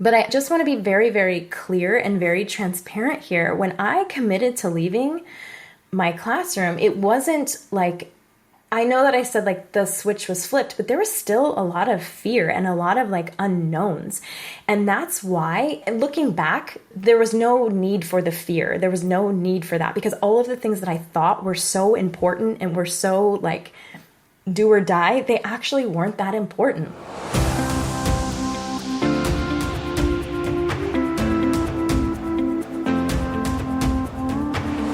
But I just want to be very, very clear and very transparent here. When I committed to leaving my classroom, it wasn't like, I know that I said like the switch was flipped, but there was still a lot of fear and a lot of like unknowns. And that's why, and looking back, there was no need for the fear. There was no need for that, because all of the things that I thought were so important and were so like do or die, they actually weren't that important.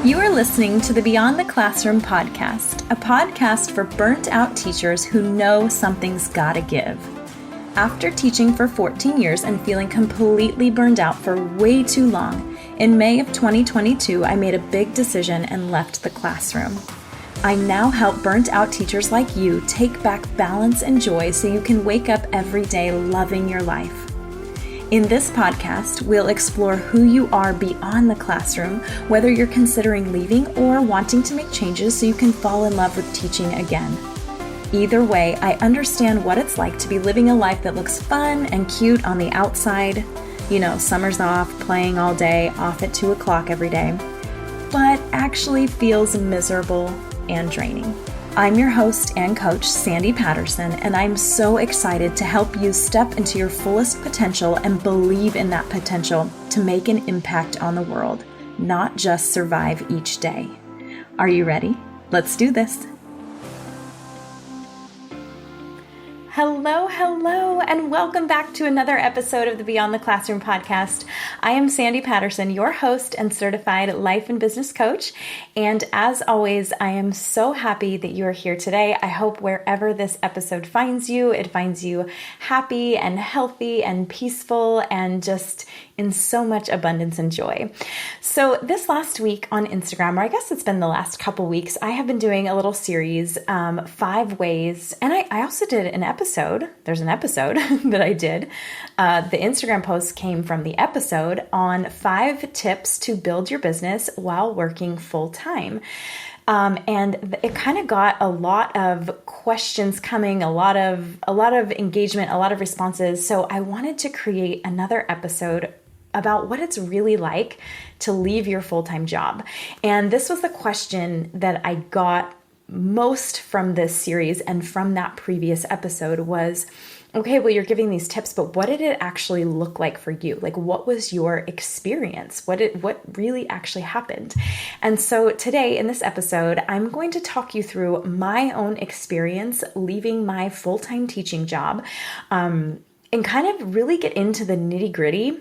You are listening to the Beyond the Classroom podcast, a podcast for burnt out teachers who know something's gotta give. After teaching for 14 years and feeling completely burned out for way too long, in May of 2022, I made a big decision and left the classroom. I now help burnt out teachers like you take back balance and joy so you can wake up every day loving your life. In this podcast, we'll explore who you are beyond the classroom, whether you're considering leaving or wanting to make changes so you can fall in love with teaching again. Either way, I understand what it's like to be living a life that looks fun and cute on the outside. You know, summer's off, playing all day, off at 2 o'clock every day, but actually feels miserable and draining. I'm your host and coach, Sandy Patterson, and I'm so excited to help you step into your fullest potential and believe in that potential to make an impact on the world, not just survive each day. Are you ready? Let's do this. Hello, and welcome back to another episode of the Beyond the Classroom podcast. I am Sandy Patterson, your host and certified life and business coach. And as always, I am so happy that you are here today. I hope wherever this episode finds you, it finds you happy and healthy and peaceful and just in so much abundance and joy. So this last week on Instagram, or I guess it's been the last couple weeks, I have been doing a little series, 5 ways, and I also did an episode. There's an episode that I did. The Instagram post came from the episode on 5 tips to build your business while working full time. And it kind of got a lot of questions coming, a lot of engagement, a lot of responses. So I wanted to create another episode about what it's really like to leave your full-time job. And this was the question that I got most from this series and from that previous episode was, okay, well, you're giving these tips, but what did it actually look like for you? Like, what was your experience? What really actually happened? And so today in this episode, I'm going to talk you through my own experience leaving my full-time teaching job, and kind of really get into the nitty-gritty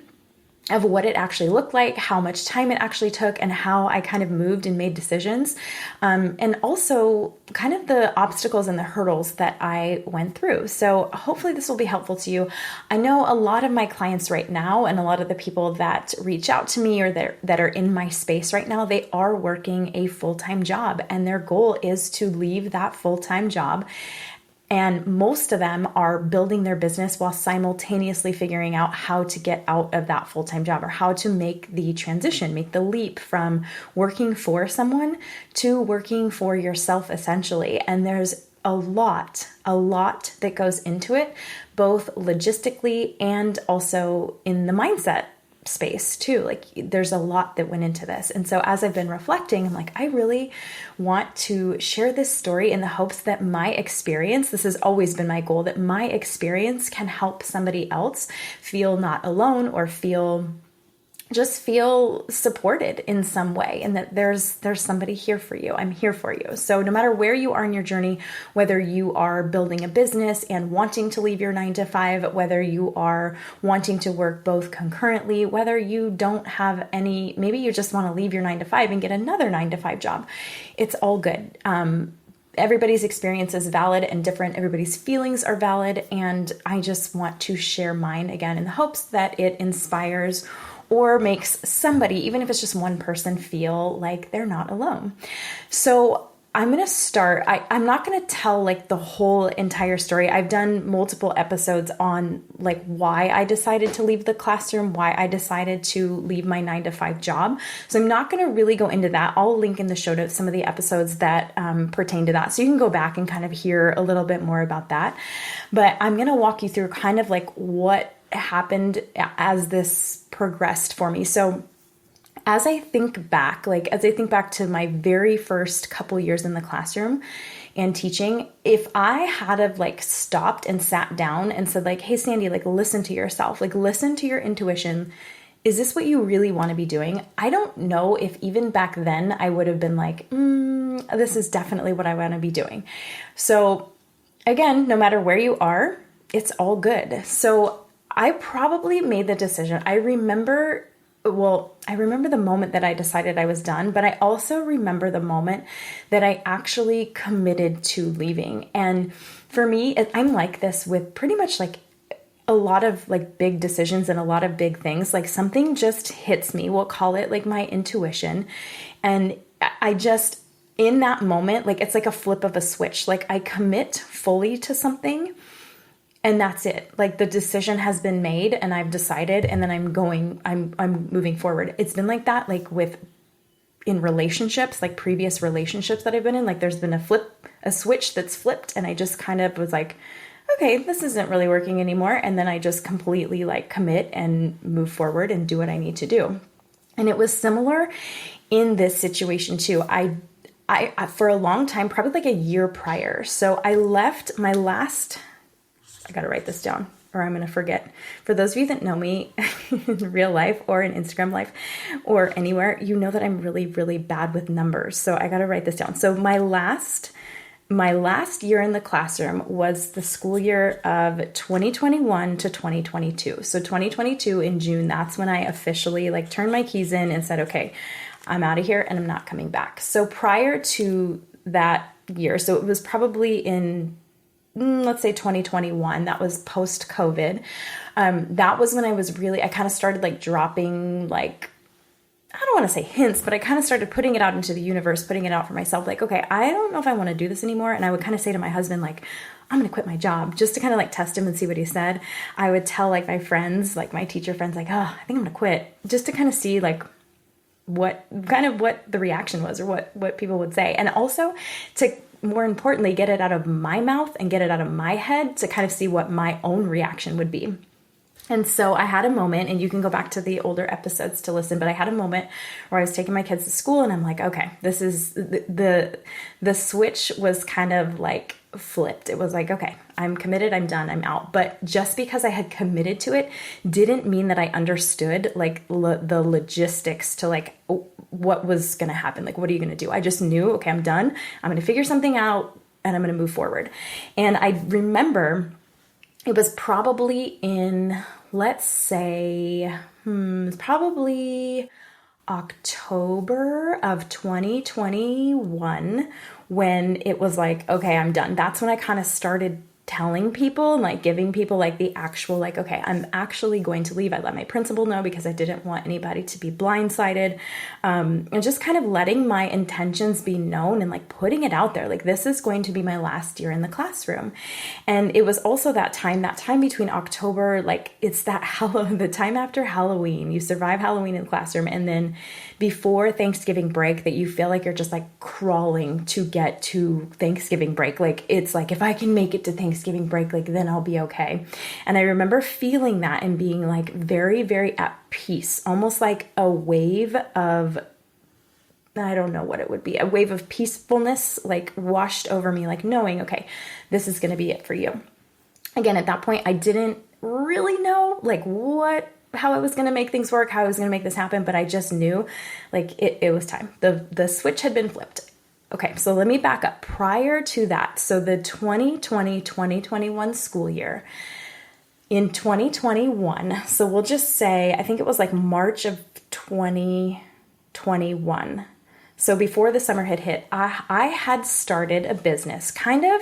of what it actually looked like, how much time it actually took, and how I kind of moved and made decisions, and also kind of the obstacles and the hurdles that I went through. So hopefully this will be helpful to you. I know a lot of my clients right now and a lot of the people that reach out to me or that are in my space right now, they are working a full-time job, and their goal is to leave that full-time job. And most of them are building their business while simultaneously figuring out how to get out of that full-time job or how to make the transition, make the leap from working for someone to working for yourself, essentially. And there's a lot that goes into it, both logistically and also in the mindset space too. Like, there's a lot that went into this. And so as I've been reflecting, I'm like, I really want to share this story in the hopes that my experience, this has always been my goal, that my experience can help somebody else feel not alone or feel supported in some way, and that there's somebody here for you. I'm here for you. So no matter where you are in your journey, whether you are building a business and wanting to leave your 9 to 5, whether you are wanting to work both concurrently, whether you don't have any, maybe you just want to leave your 9 to 5 and get another 9 to 5 job, it's all good. Everybody's experience is valid and different. Everybody's feelings are valid. And I just want to share mine again in the hopes that it inspires or makes somebody, even if it's just one person, feel like they're not alone. So I'm going to start. I'm not going to tell like the whole entire story. I've done multiple episodes on like why I decided to leave the classroom, why I decided to leave my 9 to 5 job. So I'm not going to really go into that. I'll link in the show notes some of the episodes that pertain to that. So you can go back and kind of hear a little bit more about that. But I'm going to walk you through kind of like what happened as this progressed for me. So as I think back to my very first couple years in the classroom and teaching, if I had have like stopped and sat down and said like, hey, Sandy, like listen to yourself, like listen to your intuition. Is this what you really want to be doing? I don't know if even back then I would have been like, this is definitely what I want to be doing. So again, no matter where you are, it's all good. So I probably made the decision. I remember the moment that I decided I was done, but I also remember the moment that I actually committed to leaving. And for me, I'm like this with pretty much like a lot of like big decisions and a lot of big things. Like something just hits me. We'll call it like my intuition. And I just, in that moment, like it's like a flip of a switch. Like I commit fully to something. And that's it. Like the decision has been made and I've decided, and then I'm moving forward. It's been like that, like in relationships, like previous relationships that I've been in, like there's been a switch that's flipped. And I just kind of was like, okay, this isn't really working anymore. And then I just completely like commit and move forward and do what I need to do. And it was similar in this situation too. I for a long time, probably like a year prior. So I left my last, I got to write this down or I'm going to forget. For those of you that know me in real life or in Instagram life or anywhere, you know that I'm really, really bad with numbers. So I got to write this down. So my last year in the classroom was the school year of 2021 to 2022. So 2022 in June, that's when I officially like turned my keys in and said, okay, I'm out of here and I'm not coming back. So prior to that year, so it was probably in let's say 2021, that was post COVID. That was when I kind of started like dropping, like, I don't want to say hints, but I kind of started putting it out into the universe, putting it out for myself. Like, okay, I don't know if I want to do this anymore. And I would kind of say to my husband, like, I'm going to quit my job just to kind of like test him and see what he said. I would tell like my friends, like my teacher friends, like, oh, I think I'm going to quit, just to kind of see like what the reaction was or what people would say. And also to, more importantly, get it out of my mouth and get it out of my head to kind of see what my own reaction would be. And so I had a moment, and you can go back to the older episodes to listen, but I had a moment where I was taking my kids to school and I'm like, okay, this is the switch was kind of like flipped. It was like, okay, I'm committed, I'm done, I'm out. But just because I had committed to it didn't mean that I understood like the logistics to like what was going to happen. Like, what are you going to do? I just knew, okay, I'm done. I'm going to figure something out and I'm going to move forward. And I remember it was probably in, let's say, probably October of 2021 when it was like, okay, I'm done. That's when I kind of started telling people and like giving people like the actual, like, okay, I'm actually going to leave. I let my principal know because I didn't want anybody to be blindsided. And just kind of letting my intentions be known and like putting it out there. Like, this is going to be my last year in the classroom. And it was also that time between October, like it's that the time after Halloween, you survive Halloween in the classroom. And then before Thanksgiving break that you feel like you're just like crawling to get to Thanksgiving break. Like, it's like, if I can make it to Thanksgiving break, like then I'll be okay. And I remember feeling that and being like very, very at peace, almost like a wave of, I don't know what it would be, a wave of peacefulness, like washed over me, like knowing, okay, this is going to be it for you. Again, at that point, I didn't really know like how I was going to make things work, how I was going to make this happen, but I just knew like it was time. The switch had been flipped. Okay, so let me back up. Prior to that, so the 2020-2021 school year, in 2021, so we'll just say, I think it was like March of 2021. So before the summer had hit, I had started a business, kind of,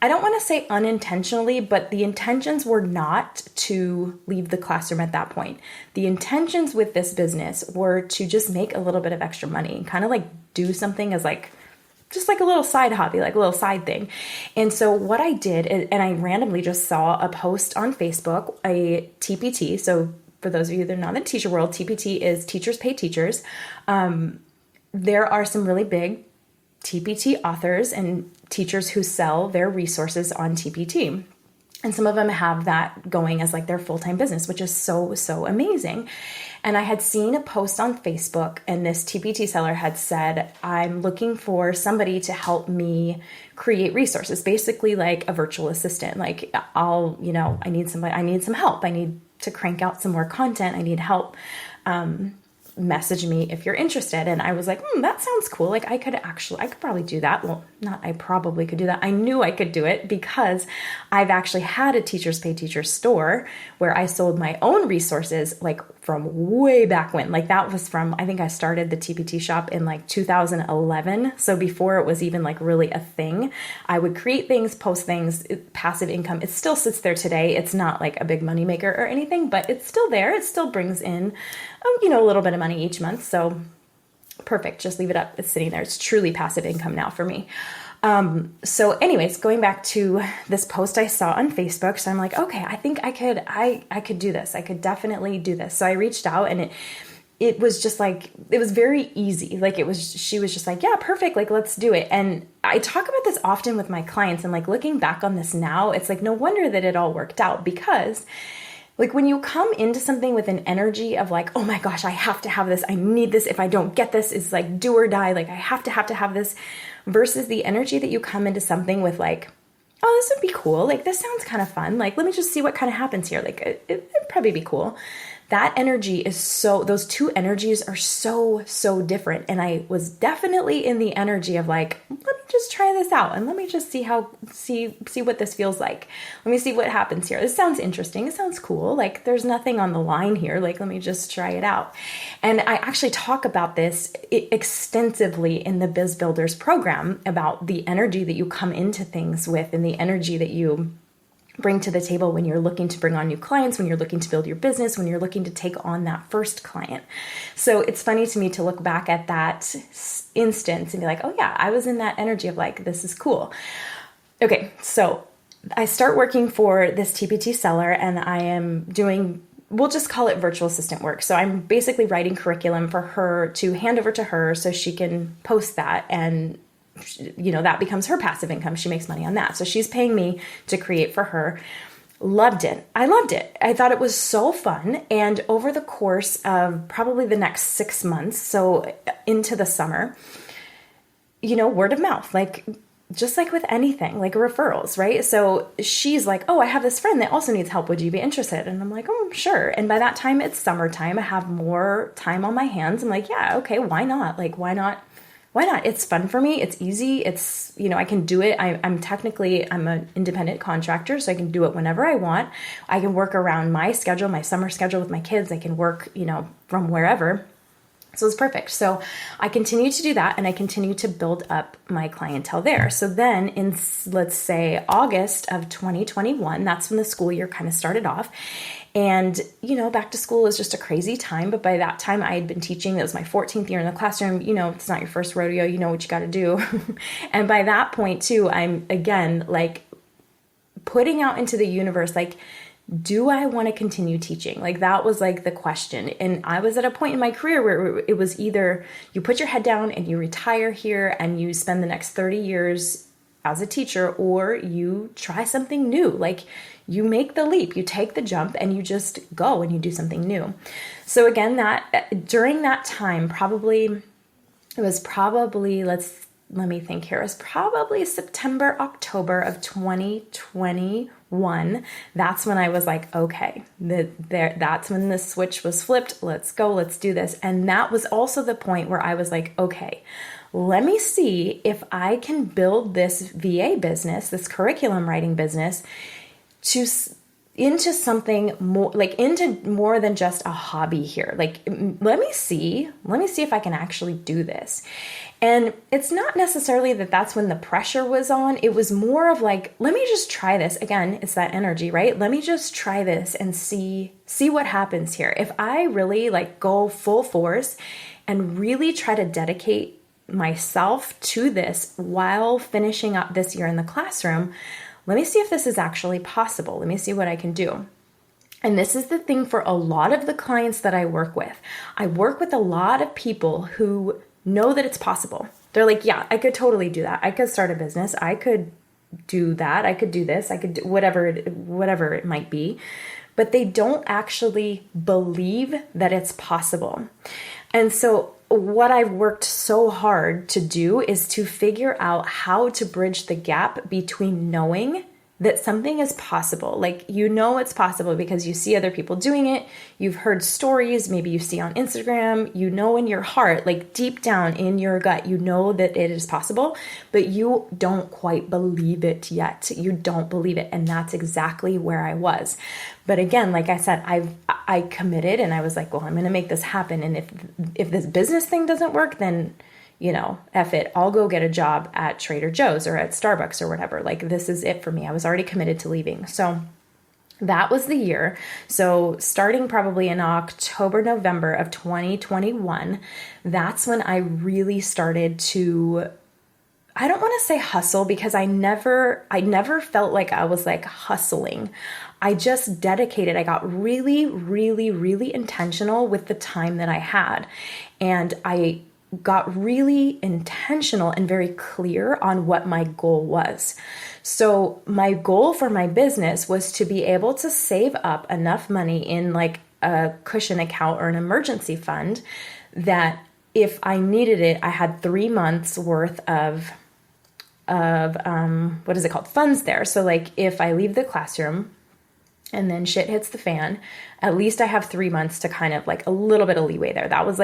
I don't want to say unintentionally, but the intentions were not to leave the classroom at that point. The intentions with this business were to just make a little bit of extra money, kind of like do something as like, just like a little side hobby, like a little side thing. And so what I did, and I randomly just saw a post on Facebook, a TPT. So for those of you that are not in the teacher world, TPT is Teachers Pay Teachers. There are some really big TPT authors and teachers who sell their resources on TPT. And some of them have that going as like their full-time business, which is so, so amazing. And I had seen a post on Facebook, and this TPT seller had said, I'm looking for somebody to help me create resources, basically like a virtual assistant. Like I need somebody, I need some help. I need to crank out some more content. I need help. Message me if you're interested. And I was like, that sounds cool. Like I could probably do that. Well, not I probably could do that. I knew I could do it because I've actually had a Teachers Pay Teachers store where I sold my own resources like from way back when. Like that was from, I think I started the TPT shop in like 2011. So before it was even like really a thing, I would create things, post things, passive income. It still sits there today. It's not like a big money maker or anything, but it's still there. It still brings in, a little bit of money each month. So perfect. Just leave it up. It's sitting there. It's truly passive income now for me. So anyways, going back to this post I saw on Facebook. So I'm like, okay, I think I could do this. I could definitely do this. So I reached out, and it was just like, it was very easy. Like she was just like, yeah, perfect. Like, let's do it. And I talk about this often with my clients, and like looking back on this now, it's like, no wonder that it all worked out, because like when you come into something with an energy of like, oh my gosh, I have to have this. I need this. If I don't get this, it's like do or die. Like I have to have this, versus the energy that you come into something with like, oh, this would be cool. Like this sounds kind of fun. Like, let me just see what kind of happens here. Like it'd probably be cool. That energy is those two energies are so, so different. And I was definitely in the energy of like, let me just try this out and let me just see what this feels like. Let me see what happens here. This sounds interesting. It sounds cool. Like there's nothing on the line here. Like, let me just try it out. And I actually talk about this extensively in the Biz Builders program, about the energy that you come into things with and the energy that you bring to the table when you're looking to bring on new clients, when you're looking to build your business, when you're looking to take on that first client. So it's funny to me to look back at that instance and be like, oh yeah, I was in that energy of like, this is cool. Okay, so I start working for this TPT seller, and I am doing, we'll just call it virtual assistant work. So I'm basically writing curriculum for her to hand over to her so she can post that, and that becomes her passive income. She makes money on that. So she's paying me to create for her. Loved it. I loved it. I thought it was so fun. And over the course of probably the next 6 months, so into the summer, word of mouth, like just like with anything, like referrals, right? So she's like, oh, I have this friend that also needs help. Would you be interested? And I'm like, oh, sure. And by that time, it's summertime. I have more time on my hands. I'm like, yeah, okay, why not? Like, why not? Why not? It's fun for me. It's easy. It's, I can do it. I'm an independent contractor, so I can do it whenever I want. I can work around my schedule, my summer schedule with my kids. I can work, from wherever. So it's perfect. So I continue to do that, and I continue to build up my clientele there. So then in, let's say, August of 2021, that's when the school year kind of started off. And, back to school is just a crazy time. But by that time I had been teaching. That was my 14th year in the classroom. It's not your first rodeo. You know what you got to do. And by that point too, I'm again, like putting out into the universe, like, do I want to continue teaching? Like that was like the question. And I was at a point in my career where it was either you put your head down and you retire here and you spend the next 30 years as a teacher, or you try something new. Like you make the leap, you take the jump, and you just go and you do something new. So again, that during that time, let me think here. It was probably September, October of 2021. That's when I was like, okay, that's when the switch was flipped. Let's go, let's do this. And that was also the point where I was like, okay, let me see if I can build this VA business, this curriculum writing business, into something more, like into more than just a hobby here. Like, let me see if I can actually do this. And it's not necessarily that that's when the pressure was on. It was more of like, let me just try this. Again, it's that energy, right? Let me just try this and see what happens here. If I really like go full force and really try to dedicate myself to this while finishing up this year in the classroom, let me see if this is actually possible. Let me see what I can do. And this is the thing for a lot of the clients that I work with. I work with a lot of people who know that it's possible. They're like, yeah, I could totally do that. I could start a business. I could do that. I could do this. I could do whatever it might be. But they don't actually believe that it's possible. And so what I've worked so hard to do is to figure out how to bridge the gap between knowing that something is possible. Like, it's possible because you see other people doing it. You've heard stories, maybe you see on Instagram, in your heart, like deep down in your gut, that it is possible, but you don't quite believe it yet. You don't believe it. And that's exactly where I was. But again, like I said, I committed and I was like, well, I'm going to make this happen. And if this business thing doesn't work, then F it, I'll go get a job at Trader Joe's or at Starbucks or whatever. Like, this is it for me. I was already committed to leaving. So that was the year. So starting probably in October, November of 2021, that's when I really started to, I don't want to say hustle, because I never felt like I was like hustling. I just dedicated. I got really, really, really intentional with the time that I had. And I got really intentional and very clear on what my goal was. So my goal for my business was to be able to save up enough money in like a cushion account or an emergency fund that if I needed it, I had 3 months worth of what is it called? Funds there. So like if I leave the classroom and then shit hits the fan, at least I have 3 months to kind of like a little bit of leeway there. That was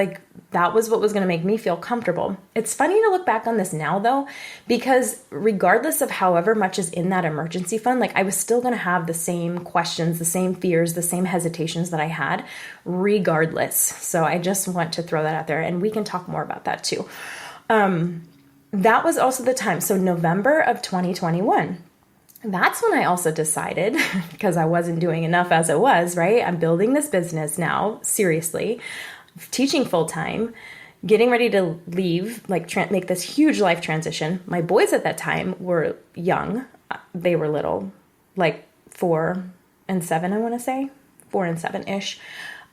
what was going to make me feel comfortable. It's funny to look back on this now though, because regardless of however much is in that emergency fund, like I was still going to have the same questions, the same fears, the same hesitations that I had regardless. So I just want to throw that out there, and we can talk more about that too. That was also the time. So November of 2021. That's when I also decided, because I wasn't doing enough as it was, right? I'm building this business now, seriously, teaching full time, getting ready to leave, like make this huge life transition. My boys at that time were young. They were little, like 4 and 7, I want to say, 4 and 7-ish.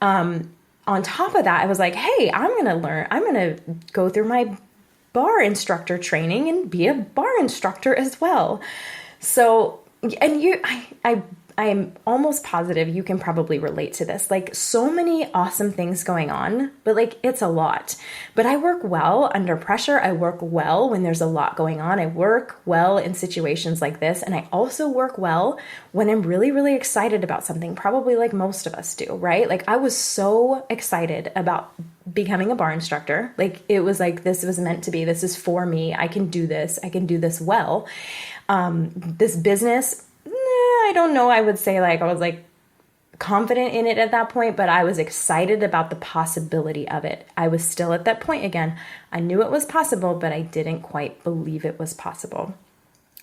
On top of that, I was like, hey, I'm going to go through my bar instructor training and be a bar instructor as well. So, and I am almost positive you can probably relate to this. Like, so many awesome things going on, but like, it's a lot. But I work well under pressure. I work well when there's a lot going on. I work well in situations like this. And I also work well when I'm really, really excited about something, probably like most of us do, right? Like, I was so excited about becoming a bar instructor. Like, it was like, this was meant to be. This is for me. I can do this. I can do this well. This business, I don't know. I would say like, I was like confident in it at that point, but I was excited about the possibility of it. I was still at that point again. I knew it was possible, but I didn't quite believe it was possible.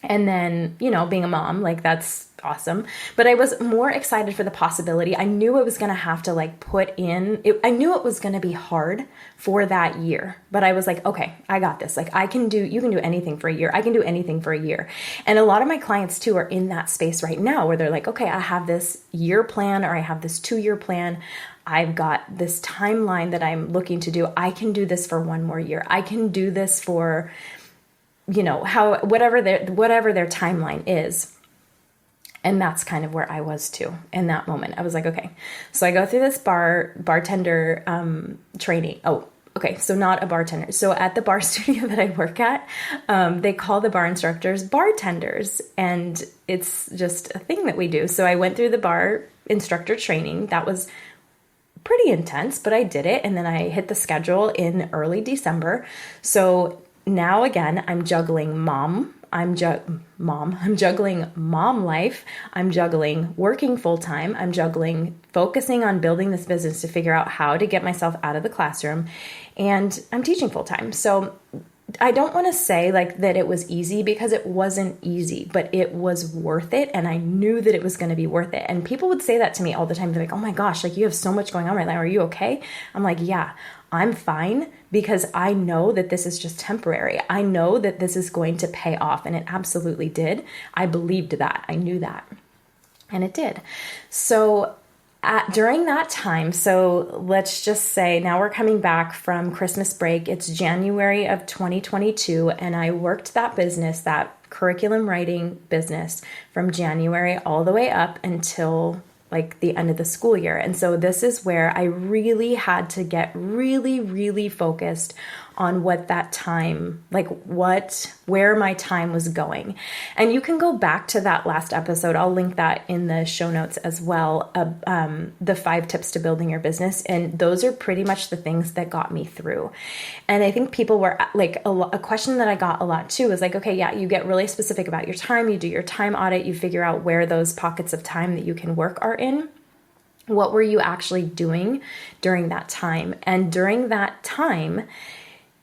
And then, being a mom, like that's awesome. But I was more excited for the possibility. I knew I was going to have to like I knew it was going to be hard for that year, but I was like, okay, I got this. Like you can do anything for a year. I can do anything for a year. And a lot of my clients too are in that space right now where they're like, okay, I have this year plan or I have this 2-year plan. I've got this timeline that I'm looking to do. I can do this for 1 more year. I can do this for whatever their timeline is. And that's kind of where I was too in that moment. I was like, okay, so I go through this bartender training. Oh, okay. So not a bartender. So at the bar studio that I work at, they call the bar instructors bartenders, and it's just a thing that we do. So I went through the bar instructor training. That was pretty intense, but I did it. And then I hit the schedule in early December. So now again, I'm juggling I'm juggling mom life. I'm juggling working full time. I'm juggling focusing on building this business to figure out how to get myself out of the classroom. And I'm teaching full time. So I don't want to say like that it was easy, because it wasn't easy, but it was worth it. And I knew that it was going to be worth it. And people would say that to me all the time. They're like, oh my gosh, like you have so much going on right now. Are you okay? I'm like, yeah, I'm fine, because I know that this is just temporary. I know that this is going to pay off. And it absolutely did. I believed that. I knew that. And it did. So during that time, so let's just say now we're coming back from Christmas break. It's January of 2022, and I worked that business, that curriculum writing business, from January all the way up until like the end of the school year. And so this is where I really had to get really, really focused on what that time, like where my time was going. And you can go back to that last episode. I'll link that in the show notes as well, the 5 tips to building your business. And those are pretty much the things that got me through. And I think people were like, a question that I got a lot too was like, okay, yeah, you get really specific about your time. You do your time audit. You figure out where those pockets of time that you can work are in. What were you actually doing during that time? And during that time,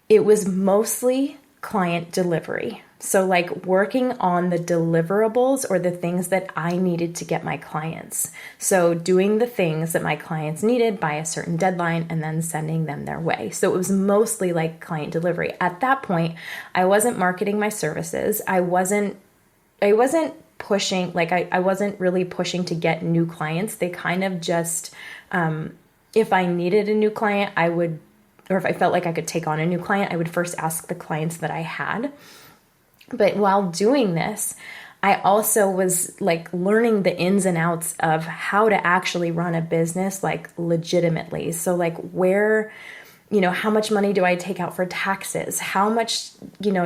it was mostly client delivery. So like working on the deliverables or the things that I needed to get my clients. So doing the things that my clients needed by a certain deadline and then sending them their way. So it was mostly like client delivery. At that point, I wasn't marketing my services. I wasn't pushing, like I wasn't really pushing to get new clients. They kind of just, if I needed a new client, or if I felt like I could take on a new client, I would first ask the clients that I had. But while doing this, I also was like learning the ins and outs of how to actually run a business like legitimately. So like where, how much money do I take out for taxes? How much,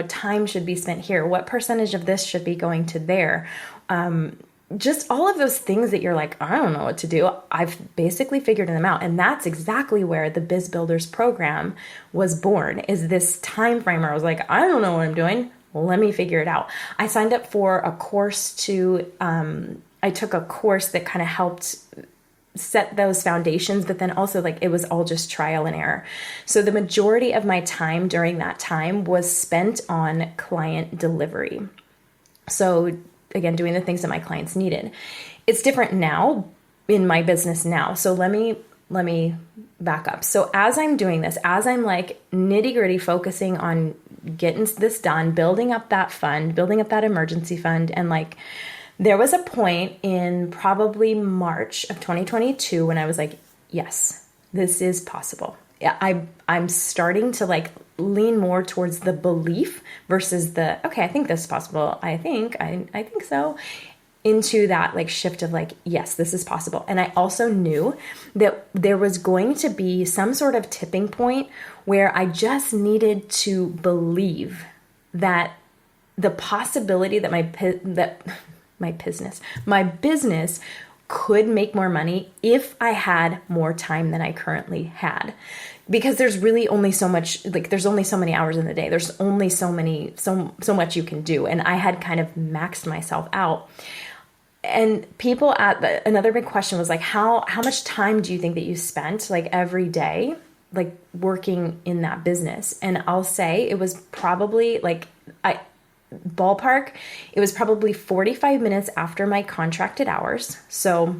time should be spent here? What percentage of this should be going to there? Just all of those things that you're like, I don't know what to do. I've basically figured them out. And that's exactly where the Biz Builders program was born, is this time frame where I was like, I don't know what I'm doing. Let me figure it out. I signed up for a course I took a course that kind of helped set those foundations, but then also like it was all just trial and error. So the majority of my time during that time was spent on client delivery. So again, doing the things that my clients needed. It's different now in my business now. So let me back up. So as I'm doing this, as I'm like nitty gritty focusing on getting this done, building up that fund, building up that emergency fund. And like, there was a point in probably March of 2022 when I was like, yes, this is possible. I'm starting to like lean more towards the belief versus the, okay, I think this is possible. I think so, into that like shift of like, yes, this is possible. And I also knew that there was going to be some sort of tipping point where I just needed to believe that the possibility that my business could make more money if I had more time than I currently had. Because there's really only so much, like there's only so many hours in the day. There's only so much you can do. And I had kind of maxed myself out. And people another big question was like, how much time do you think that you spent like every day, like working in that business? And I'll say it was probably like, ballpark, it was probably 45 minutes after my contracted hours. So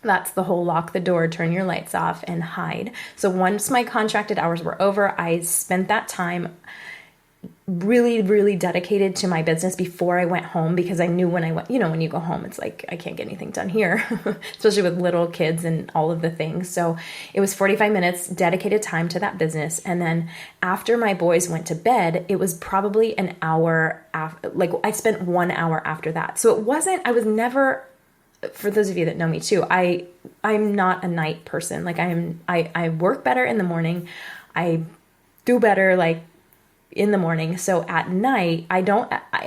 that's the whole lock the door, turn your lights off and hide. So once my contracted hours were over, I spent that time really, really dedicated to my business before I went home, because I knew when I went, when you go home, it's like, I can't get anything done here, especially with little kids and all of the things. So it was 45 minutes dedicated time to that business. And then after my boys went to bed, it was probably an hour after, like I spent 1 hour after that. So I was never, for those of you that know me too, I'm not a night person. Like I work better in the morning. I do better like in the morning. So at night, I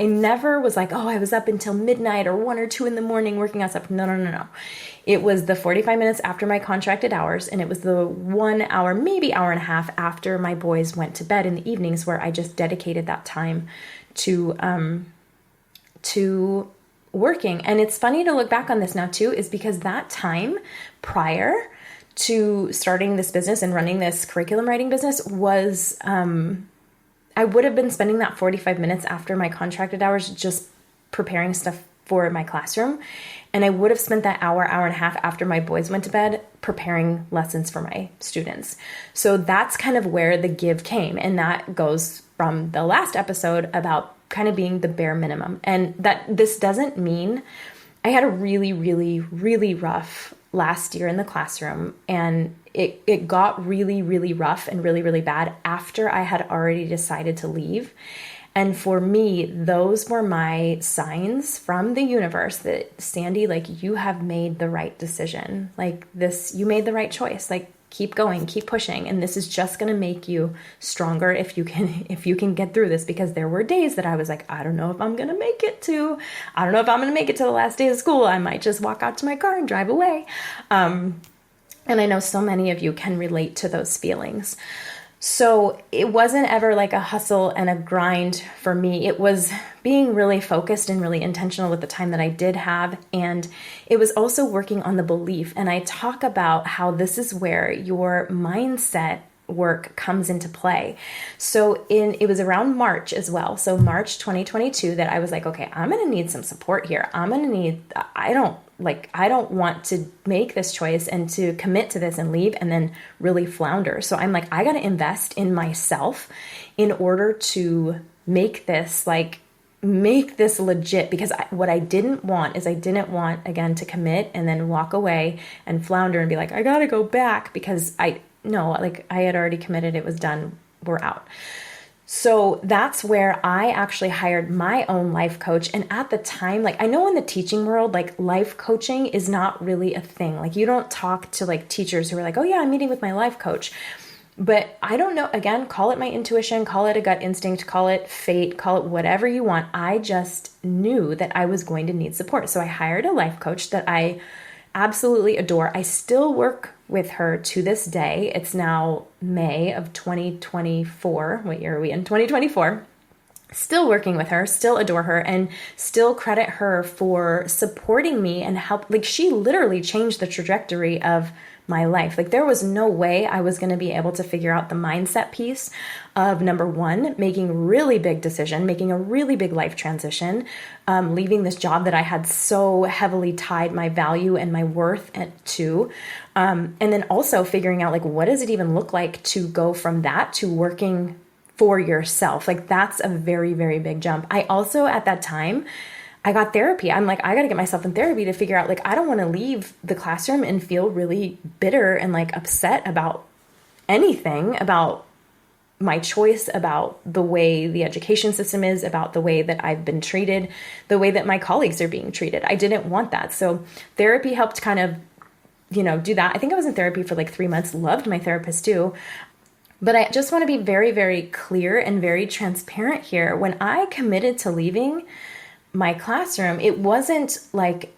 never was like, oh, I was up until midnight or 1 or 2 in the morning working on stuff. No. It was the 45 minutes after my contracted hours. And it was the 1 hour, maybe hour and a half after my boys went to bed in the evenings, where I just dedicated that time to working. And it's funny to look back on this now too, is because that time prior to starting this business and running this curriculum writing business was, I would have been spending that 45 minutes after my contracted hours just preparing stuff for my classroom. And I would have spent that hour and a half after my boys went to bed preparing lessons for my students. So that's kind of where the give came. And that goes from the last episode about kind of being the bare minimum. And that this doesn't mean I had a really, really, really rough last year in the classroom, and it got really, really rough and really, really bad after I had already decided to leave. And for me, those were my signs from the universe that, Sandy, like, you have made the right decision. Like, this, you made the right choice. Like, keep going, keep pushing. And this is just going to make you stronger if you can get through this. Because there were days that I was like, I don't know if I'm going to make it to the last day of school. I might just walk out to my car and drive away. And I know so many of you can relate to those feelings. So it wasn't ever like a hustle and a grind for me. It was being really focused and really intentional with the time that I did have. And it was also working on the belief. And I talk about how this is where your mindset work comes into play. So it was around March as well. So March 2022 that I was like, okay, I'm going to need some support here. I don't want to make this choice and to commit to this and leave and then really flounder. So I'm like, I got to invest in myself in order to make this legit, because what I didn't want is again to commit and then walk away and flounder and be like, I got to go back, because I had already committed. It was done. We're out. So that's where I actually hired my own life coach. And at the time, like, I know in the teaching world, like, life coaching is not really a thing. Like, you don't talk to like teachers who are like, oh yeah, I'm meeting with my life coach. But I don't know, again, call it my intuition, call it a gut instinct, call it fate, call it whatever you want. I just knew that I was going to need support. So I hired a life coach that I absolutely adore. I still work with her to this day. It's now May of 2024. What year are we in? 2024. Still working with her, still adore her, and still credit her for supporting me and help. Like, she literally changed the trajectory of my life. Like, there was no way I was going to be able to figure out the mindset piece of, number one, making a really big decision, making a really big life transition, leaving this job that I had so heavily tied my value and my worth to, and then also figuring out, like, what does it even look like to go from that to working for yourself? Like, that's a very, very big jump. I also, at that time, I got therapy. I'm like, I got to get myself in therapy to figure out, like, I don't want to leave the classroom and feel really bitter and like upset about anything, about my choice, about the way the education system is, about the way that I've been treated, the way that my colleagues are being treated. I didn't want that. So therapy helped kind of, do that. I think I was in therapy for like 3 months, loved my therapist too. But I just want to be very, very clear and very transparent here. When I committed to leaving my classroom, it wasn't like,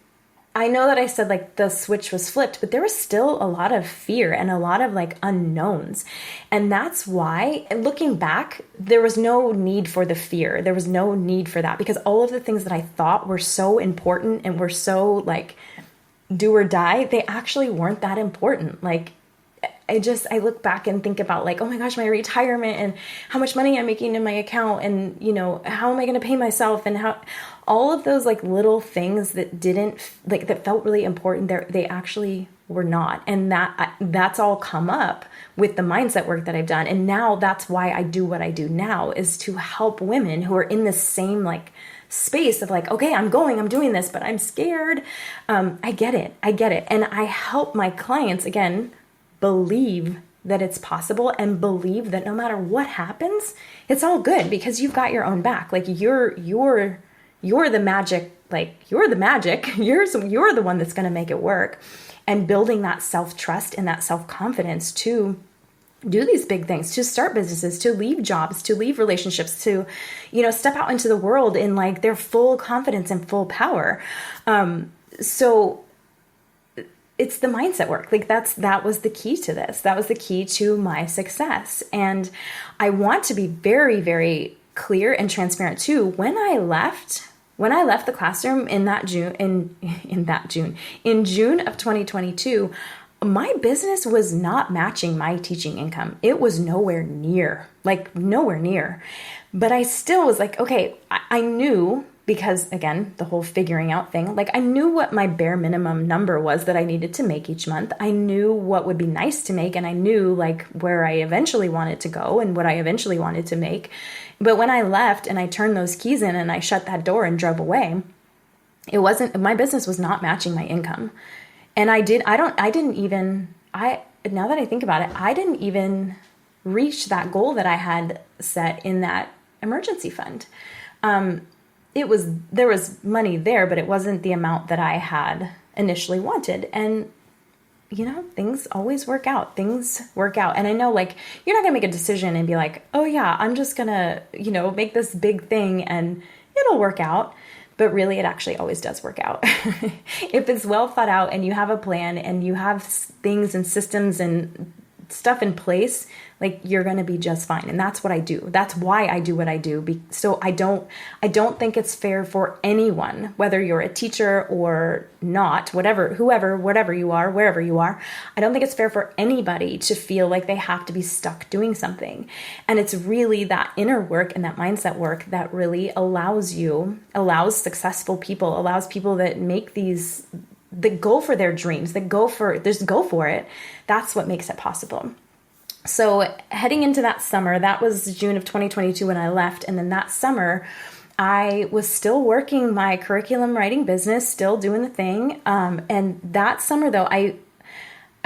I know that I said like the switch was flipped, but there was still a lot of fear and a lot of like unknowns. And that's why, looking back, there was no need for the fear. There was no need for that, because all of the things that I thought were so important and were so like do or die, they actually weren't that important. Like, I look back and think about like, oh my gosh, my retirement and how much money I'm making in my account, and, how am I going to pay myself, and how all of those like little things that that felt really important, they actually were not. And that's all come up with the mindset work that I've done. And now that's why I do what I do now, is to help women who are in the same like space of like, okay, I'm doing this, but I'm scared. I get it. And I help my clients, again, believe that it's possible and believe that no matter what happens, it's all good, because you've got your own back. Like, you're the magic, you're the one that's going to make it work. And building that self-trust and that self-confidence to do these big things, to start businesses, to leave jobs, to leave relationships, to, step out into the world in like their full confidence and full power. So it's the mindset work. Like, that was the key to this. That was the key to my success. And I want to be very, very clear and transparent too. When I left the classroom in June of 2022, my business was not matching my teaching income. It was nowhere near. But I still was like, okay, I knew, because again, the whole figuring out thing, like, I knew what my bare minimum number was that I needed to make each month. I knew what would be nice to make, and I knew like where I eventually wanted to go and what I eventually wanted to make. But when I left and I turned those keys in and I shut that door and drove away, my business was not matching my income. And now that I think about it, I didn't even reach that goal that I had set in that emergency fund. There was money there, but it wasn't the amount that I had initially wanted. And things always work out. Things work out. And I know, like, you're not going to make a decision and be like, oh yeah, I'm just going to, make this big thing and it'll work out. But really, it actually always does work out. If it's well thought out and you have a plan and you have things and systems and stuff in place, like, you're going to be just fine. And that's what I do. That's why I do what I do. So I don't think it's fair for anyone, whether you're a teacher or not, whatever you are, wherever you are. I don't think it's fair for anybody to feel like they have to be stuck doing something. And it's really that inner work and that mindset work that really allows successful people, allows people that make that go for their dreams, that go for it. That's what makes it possible. So heading into that summer, that was June of 2022 when I left. And then that summer, I was still working my curriculum writing business, still doing the thing. And that summer though, I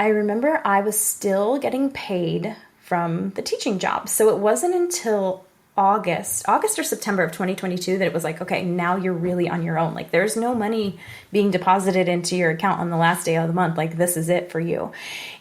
remember I was still getting paid from the teaching job. So it wasn't until August or September of 2022 that it was like, okay, now you're really on your own. Like, there's no money being deposited into your account on the last day of the month. Like, this is it for you.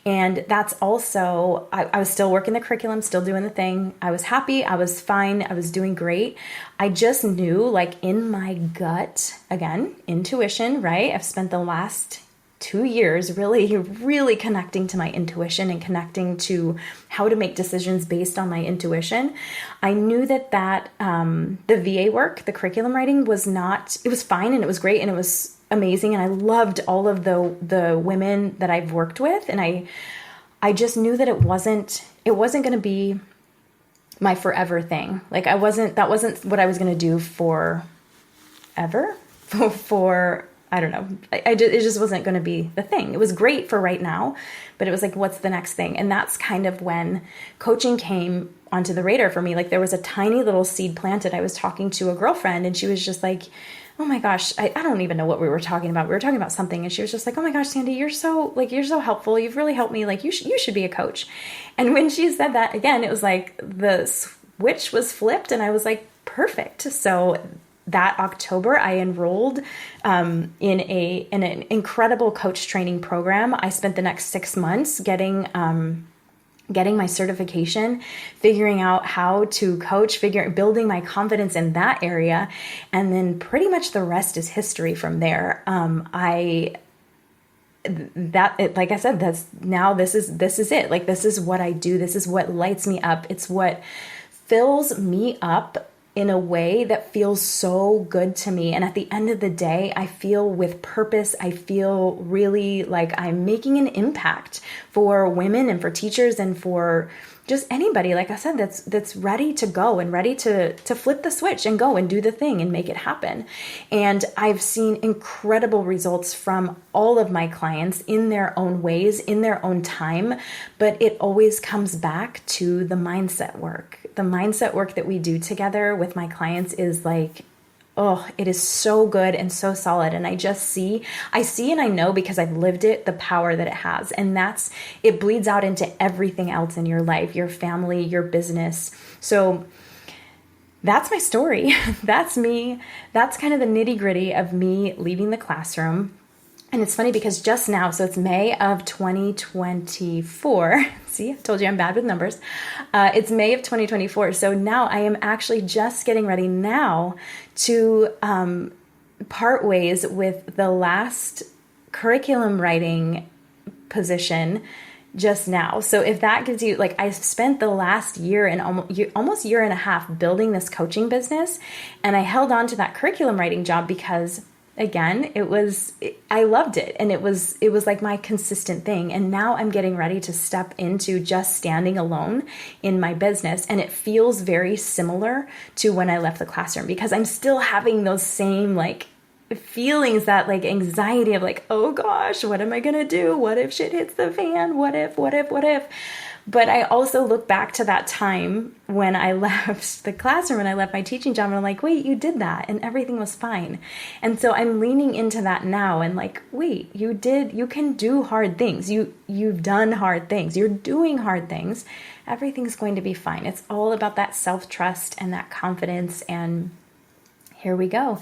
And that's also, I was still working the curriculum, still doing the thing. I was happy. I was fine. I was doing great. I just knew, like, in my gut, again, intuition, right? I've spent the last 2 years really, really connecting to my intuition and connecting to how to make decisions based on my intuition. I knew that the VA work, the curriculum writing, it was fine and it was great and it was amazing. And I loved all of the women that I've worked with. And I just knew that it wasn't going to be my forever thing. Like, that wasn't what I was going to do forever for I don't know. It just wasn't going to be the thing. It was great for right now, but it was like, what's the next thing? And that's kind of when coaching came onto the radar for me. Like, there was a tiny little seed planted. I was talking to a girlfriend and she was just like, oh my gosh, I don't even know what we were talking about. We were talking about something and she was just like, oh my gosh, Sandy, you're so helpful. You've really helped me. Like, you should be a coach. And when she said that again, it was like the switch was flipped and I was like, perfect. So that October, I enrolled in an incredible coach training program. I spent the next 6 months getting my certification, figuring out how to coach, like my confidence in that area, and then pretty much the rest is history from there. Like I said, this is it. Like, this is what I do. This is what lights me up. It's what fills me up in a way that feels so good to me. And at the end of the day, I feel with purpose. I feel really like I'm making an impact for women and for teachers and for just anybody, like I said, that's ready to go and ready to flip the switch and go and do the thing and make it happen. And I've seen incredible results from all of my clients in their own ways, in their own time, but it always comes back to the mindset work. The mindset work that we do together with my clients is like, oh, it is so good and so solid. And I see and I know because I've lived it, the power that it has. And it bleeds out into everything else in your life, your family, your business. So that's my story. That's me. That's kind of the nitty gritty of me leaving the classroom. And it's funny because just now, so it's May of 2024. See, I told you I'm bad with numbers. It's May of 2024. So now I am actually just getting ready now to part ways with the last curriculum writing position just now. So if that gives you, like, I spent the last year and almost year and a half building this coaching business, and I held on to that curriculum writing job because, again, I loved it. And it was like my consistent thing. And now I'm getting ready to step into just standing alone in my business. And it feels very similar to when I left the classroom because I'm still having those same, like, feelings, that like anxiety of like, oh gosh, what am I going to do? What if shit hits the fan? What if? But I also look back to that time when I left the classroom and I left my teaching job, and I'm like, wait, you did that and everything was fine. And so I'm leaning into that now and like, wait, you can do hard things. You've done hard things. You're doing hard things. Everything's going to be fine. It's all about that self-trust and that confidence. And here we go.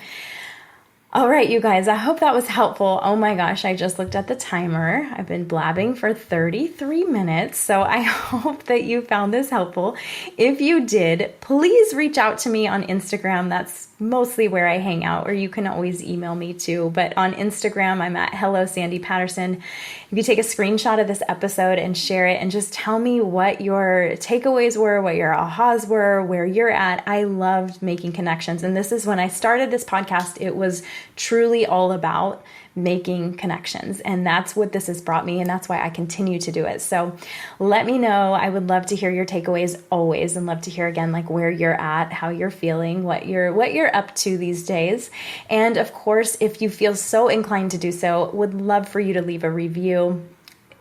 All right, you guys, I hope that was helpful. Oh my gosh, I just looked at the timer. I've been blabbing for 33 minutes, so I hope that you found this helpful. If you did, please reach out to me on Instagram. That's mostly where I hang out, or you can always email me too. But on Instagram, I'm at Hello Sandy Patterson. If you take a screenshot of this episode and share it and just tell me what your takeaways were, what your ahas were, where you're at. I loved making connections. And this is when I started this podcast, it was truly all about making connections. And that's what this has brought me. And that's why I continue to do it. So let me know. I would love to hear your takeaways always, and love to hear again, like where you're at, how you're feeling, what you're up to these days. And of course, if you feel so inclined to do so, would love for you to leave a review.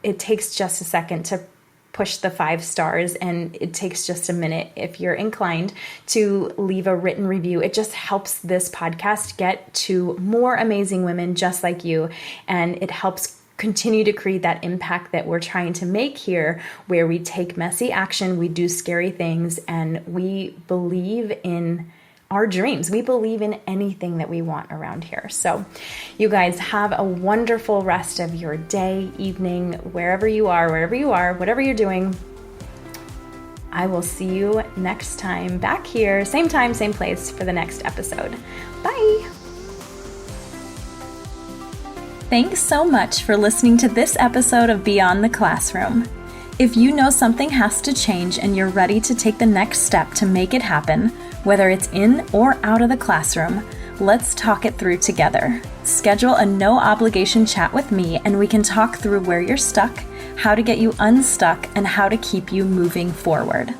It takes just a second to push the 5 stars, and it takes just a minute if you're inclined to leave a written review. It just helps this podcast get to more amazing women just like you, and it helps continue to create that impact that we're trying to make here, where we take messy action, we do scary things, and we believe in our dreams. We believe in anything that we want around here. So you guys have a wonderful rest of your day, evening, wherever you are, whatever you're doing. I will see you next time back here, same time, same place for the next episode. Bye. Thanks so much for listening to this episode of Beyond the Classroom. If you know something has to change and you're ready to take the next step to make it happen, whether it's in or out of the classroom, let's talk it through together. Schedule a no-obligation chat with me, and we can talk through where you're stuck, how to get you unstuck, and how to keep you moving forward.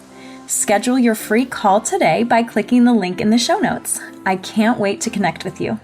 Schedule your free call today by clicking the link in the show notes. I can't wait to connect with you.